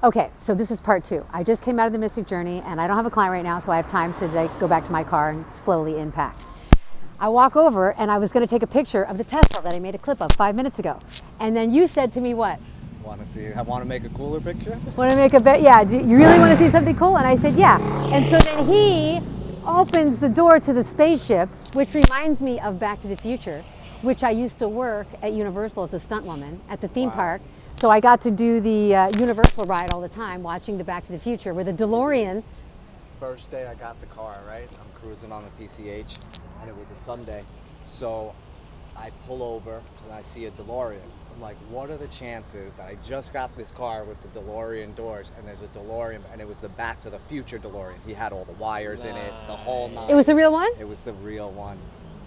Okay, so this is part 2. I just came out of the Mystic Journey and I don't have a client right now, so I have time to like, go back to my car and slowly unpack. I walk over and I was going to take a picture of the Tesla that I made a clip of 5 minutes ago. And then you said to me what? Want to see? I want to make a cooler picture? Want to make a bet? Yeah, do you really want to see something cool? And I said, yeah. And so then he opens the door to the spaceship, which reminds me of Back to the Future, which I used to work at Universal as a stunt woman at the theme park. So I got to do the Universal ride all the time, watching the Back to the Future with a DeLorean. First day I got the car, right? I'm cruising on the PCH, and it was a Sunday. So I pull over and I see a DeLorean. I'm like, what are the chances that I just got this car with the DeLorean doors, and there's a DeLorean, and it was the Back to the Future DeLorean. He had all the wires in it, the whole nine. It was the real one? It was the real one.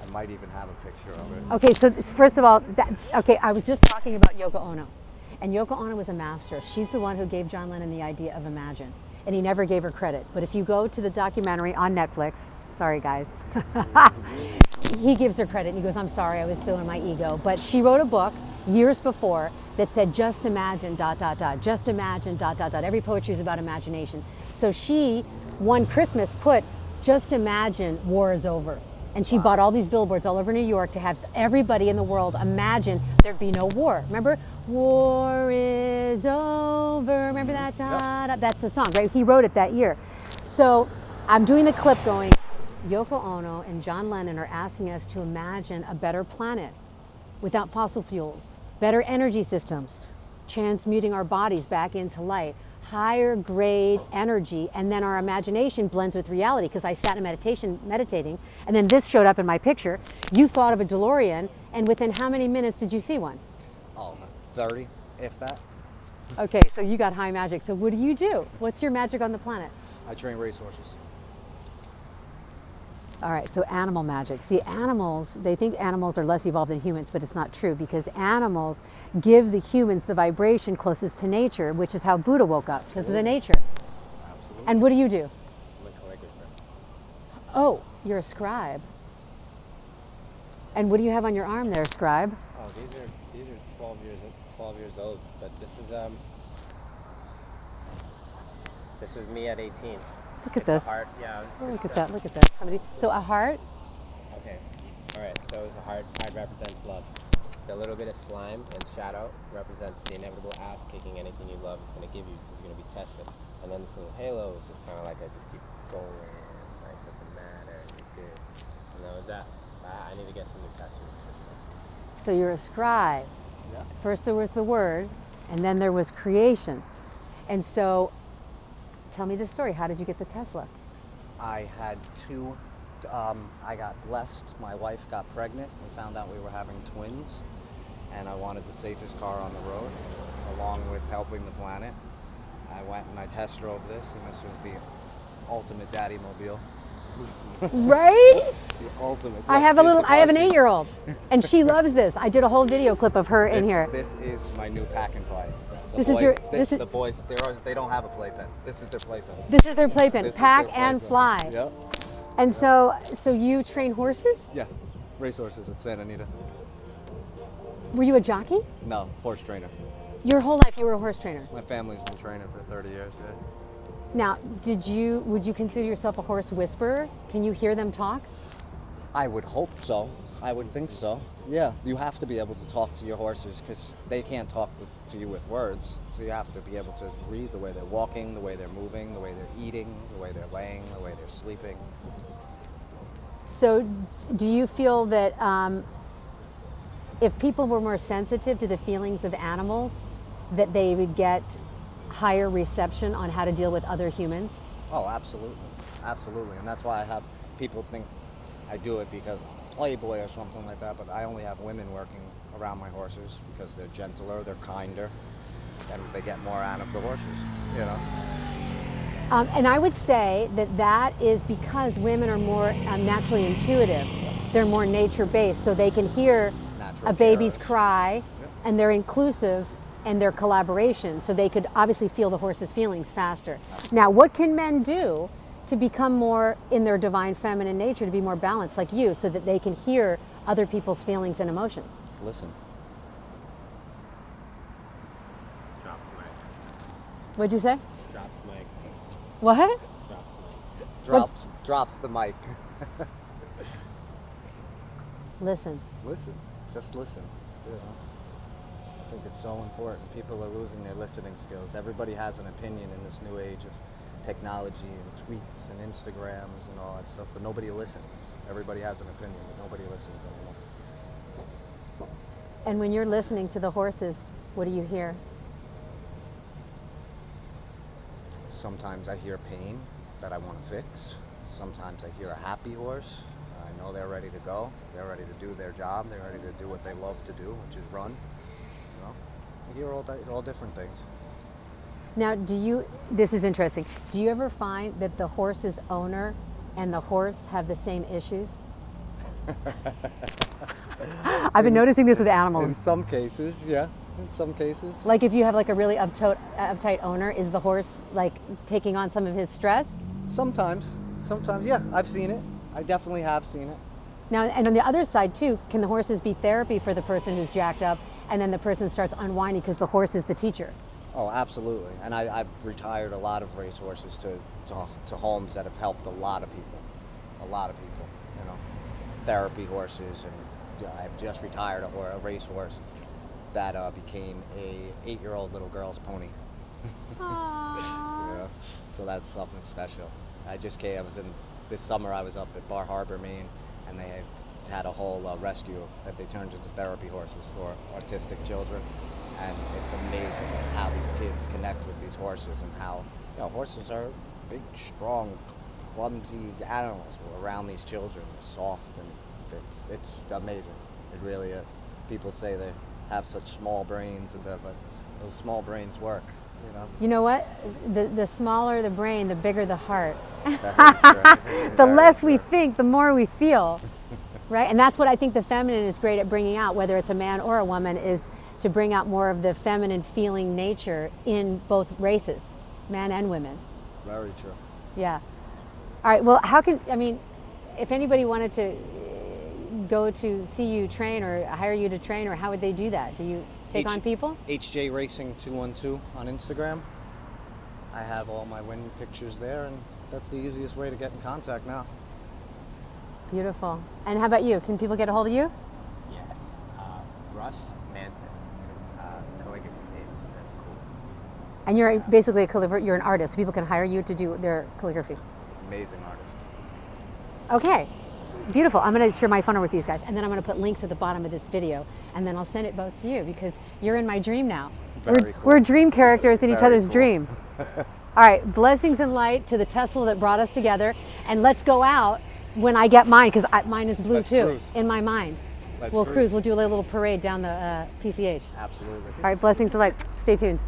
I might even have a picture of it. Okay, so first of all, I was just talking about Yoko Ono. And Yoko Ono was a master. She's the one who gave John Lennon the idea of Imagine. And he never gave her credit. But if you go to the documentary on Netflix, sorry guys, he gives her credit and he goes, I'm sorry, I was so in my ego. But she wrote a book years before that said, just imagine, ... just imagine, ... Every poetry is about imagination. So she, one Christmas, put, just imagine war is over. And she bought all these billboards all over New York to have everybody in the world imagine there'd be no war. Remember? War is over. Remember that? That's the song, right? He wrote it that year. So I'm doing the clip going, Yoko Ono and John Lennon are asking us to imagine a better planet without fossil fuels, better energy systems, transmuting our bodies back into light, higher grade energy, and then our imagination blends with reality, because I sat in meditation meditating, and then this showed up in my picture. You thought of a DeLorean, and within how many minutes did you see one? Oh, 30, if that. Okay, so you got high magic. So what do? What's your magic on the planet? I train racehorses. All right, so animal magic. See, animals, they think animals are less evolved than humans, but it's not true, because animals give the humans the vibration closest to nature, which is how Buddha woke up, because of the nature. Absolutely. And what do? I'm a calligrapher. Oh, you're a scribe. And what do you have on your arm there, scribe? Oh, these are 12 years old, but this was me at 18. Look at this. A heart. Yeah. Oh, look at that. Look at that. Somebody. So a heart. Okay. All right. So it's a heart. Heart represents love. The little bit of slime and shadow represents the inevitable ass kicking anything you love is going to give you. You're going to be tested. And then this little halo is just kind of like I just keep going. Like doesn't matter. You're good. And that was that. I need to get some new tattoos. So you're a scribe. Yeah. First there was the word, and then there was creation. And so, tell me the story. How did you get the Tesla? I had two, I got blessed. My wife got pregnant. We found out we were having twins, and I wanted the safest car on the road, along with helping the planet. I went and I test drove this, and this was the ultimate daddy mobile. Right? The ultimate. I have an 8-year-old, and she loves this. I did a whole video clip of her in here. This is my new pack and play. The boys, they don't have a playpen. This is their playpen. This is their playpen. Pack and fly. Yep. And so you train horses? Yeah, racehorses at Santa Anita. Were you a jockey? No, horse trainer. Your whole life you were a horse trainer? My family's been training for 30 years. Yeah. Now, would you consider yourself a horse whisperer? Can you hear them talk? I would hope so. I would think so. Yeah, you have to be able to talk to your horses because they can't talk to you with words. So you have to be able to read the way they're walking, the way they're moving, the way they're eating, the way they're laying, the way they're sleeping. So do you feel that if people were more sensitive to the feelings of animals, that they would get higher reception on how to deal with other humans? Oh, absolutely. Absolutely. And that's why I have people think I do it because Playboy or something like that, but I only have women working around my horses because they're gentler, they're kinder, and they get more out of the horses, you know. And I would say that is because women are more naturally intuitive. They're more nature-based, so they can hear a baby's cry, and they're inclusive and their collaboration, so they could obviously feel the horse's feelings faster. Now, what can men do to become more in their divine feminine nature, to be more balanced like you, so that they can hear other people's feelings and emotions? Listen. Drop some What'd you say? Drops mic. What? Drops mic. Drops the mic. Listen. Listen. Just listen. You know? I think it's so important. People are losing their listening skills. Everybody has an opinion in this new age of technology and tweets and Instagrams and all that stuff, but nobody listens. Everybody has an opinion, but nobody listens anymore. And when you're listening to the horses, what do you hear? Sometimes I hear pain that I want to fix. Sometimes I hear a happy horse. I know they're ready to go. They're ready to do their job. They're ready to do what they love to do, which is run. You know, I hear all different things. Now, this is interesting. Do you ever find that the horse's owner and the horse have the same issues? I've been noticing this with In animals. some cases, yeah. In some cases. Like if you have like a really uptight owner, is the horse like taking on some of his stress? Sometimes, yeah. I've seen it. I definitely have seen it. Now, and on the other side too, can the horses be therapy for the person who's jacked up, and then the person starts unwinding because the horse is the teacher? Oh, absolutely. And I've retired a lot of race horses to homes that have helped a lot of people. A lot of people, you know. Therapy horses, and I've just retired a race horse that became a 8-year-old little girl's pony. Aww. Yeah. So that's something special. This summer I was up at Bar Harbor, Maine, and they had a whole rescue that they turned into therapy horses for autistic children. And it's amazing how these kids connect with these horses and how, you know, horses are big, strong, clumsy animals around these children. They're soft, and it's amazing. It really is. People say they have such small brains, but those small brains work, you know. You know what? The smaller the brain, the bigger the heart. The less we think, the more we feel, right? And that's what I think the feminine is great at bringing out, whether it's a man or a woman, is to bring out more of the feminine feeling nature in both races, men and women. Very true. Yeah. All right, well, if anybody wanted to go to see you train or hire you to train, or how would they do that? Do you take on people? HJ Racing 212 on Instagram. I have all my winning pictures there, and that's the easiest way to get in contact now. Beautiful. And how about you? Can people get a hold of you? Yes. Rush Mantis. It's calligraphy page. That's cool. And you're basically you're an artist. So people can hire you to do their calligraphy. Amazing artist. Okay. Beautiful. I'm going to share my phone number with these guys, and then I'm going to put links at the bottom of this video, and then I'll send it both to you because you're in my dream now. Very cool. We're dream characters in each Very other's cool. dream. All right. Blessings and light to the Tesla that brought us together, and let's go out when I get mine, because mine is blue Let's too, cruise. in my mind. Let's We'll cruise. cruise. We'll do a little parade down the PCH. Absolutely. All right. Blessings and light. Stay tuned.